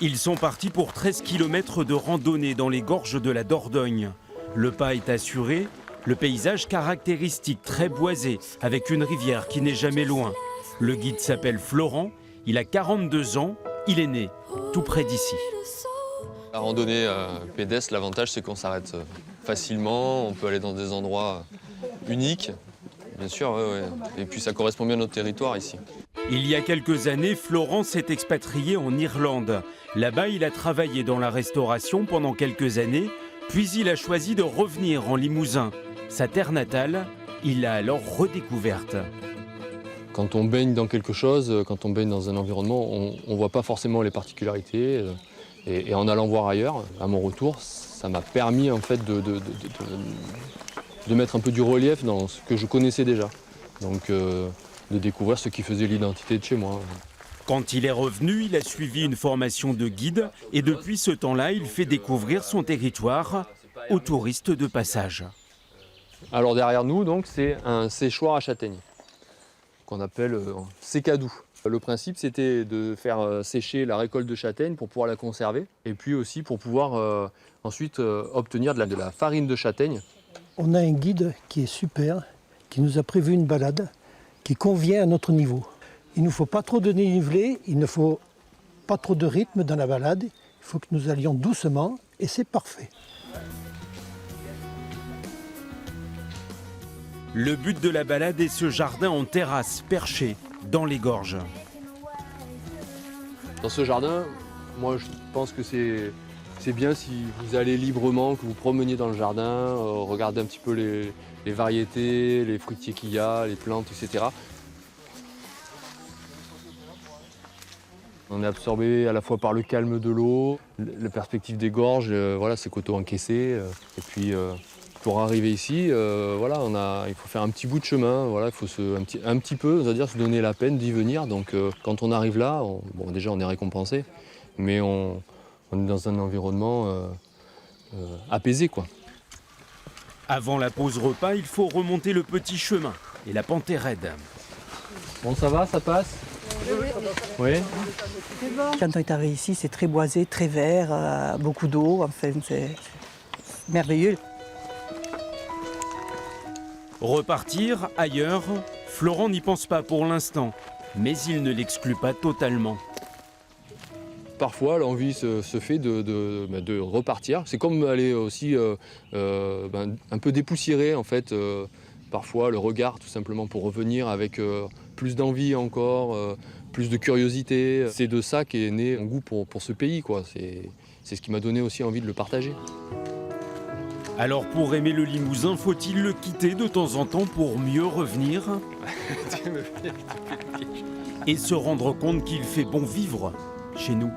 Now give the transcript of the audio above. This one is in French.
Ils sont partis pour 13 km de randonnée dans les gorges de la Dordogne. Le pas est assuré, le paysage caractéristique très boisé, avec une rivière qui n'est jamais loin. Le guide s'appelle Florent, il a 42 ans, il est né tout près d'ici. La randonnée pédestre, l'avantage c'est qu'on s'arrête facilement, on peut aller dans des endroits uniques, bien sûr, ouais. Et puis ça correspond bien à notre territoire ici. Il y a quelques années, Florent s'est expatrié en Irlande. Là-bas, il a travaillé dans la restauration pendant quelques années, puis il a choisi de revenir en Limousin. Sa terre natale, il l'a alors redécouverte. Quand on baigne dans quelque chose, quand on baigne dans un environnement, on ne voit pas forcément les particularités. Et en allant voir ailleurs, à mon retour, ça m'a permis en fait de mettre un peu du relief dans ce que je connaissais déjà. Donc de découvrir ce qui faisait l'identité de chez moi. Quand il est revenu, il a suivi une formation de guide et depuis ce temps-là, il fait découvrir son territoire aux touristes de passage. Alors derrière nous, donc, c'est un séchoir à châtaignes qu'on appelle sécadou. Le principe, c'était de faire sécher la récolte de châtaigne pour pouvoir la conserver et puis aussi pour pouvoir ensuite obtenir de la farine de châtaigne. On a un guide qui est super, qui nous a prévu une balade qui convient à notre niveau. Il ne faut pas trop de dénivelé, il ne faut pas trop de rythme dans la balade. Il faut que nous allions doucement et c'est parfait. Le but de la balade est ce jardin en terrasse, perché, dans les gorges. Dans ce jardin, moi je pense que c'est bien si vous allez librement, que vous promeniez dans le jardin, regardez un petit peu les variétés, les fruitiers qu'il y a, les plantes, etc. On est absorbé à la fois par le calme de l'eau, la perspective des gorges, voilà, c'est coteaux encaissés. Et puis pour arriver ici, voilà, il faut faire un petit bout de chemin, voilà, il faut un petit peu, c'est-à-dire se donner la peine d'y venir. Donc quand on arrive là, déjà on est récompensé, mais on est dans un environnement apaisé, quoi. Avant la pause repas, il faut remonter le petit chemin et la pente est raide. Bon, ça va, ça passe? Oui. Quand on est arrivé ici, c'est très boisé, très vert, beaucoup d'eau, enfin c'est merveilleux. Repartir ailleurs, Florent n'y pense pas pour l'instant, mais il ne l'exclut pas totalement. Parfois, l'envie se fait de repartir. C'est comme aller aussi un peu dépoussiérer, en fait, parfois le regard, tout simplement, pour revenir avec plus d'envie encore, plus de curiosité. C'est de ça qu'est né mon goût pour ce pays, quoi. C'est ce qui m'a donné aussi envie de le partager. Alors pour aimer le Limousin, faut-il le quitter de temps en temps pour mieux revenir et se rendre compte qu'il fait bon vivre chez nous?